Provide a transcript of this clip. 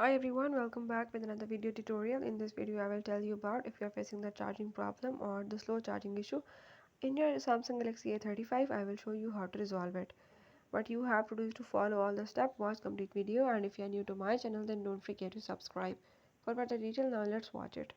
Hi everyone, welcome back with another video tutorial. In this video I will tell you about if you are facing the charging problem or the slow charging issue in your Samsung Galaxy A35. I will show you how to resolve it. What you have to do is to follow all the steps, watch complete video, and if you are new to my channel then don't forget to subscribe. For further detail, now let's watch it.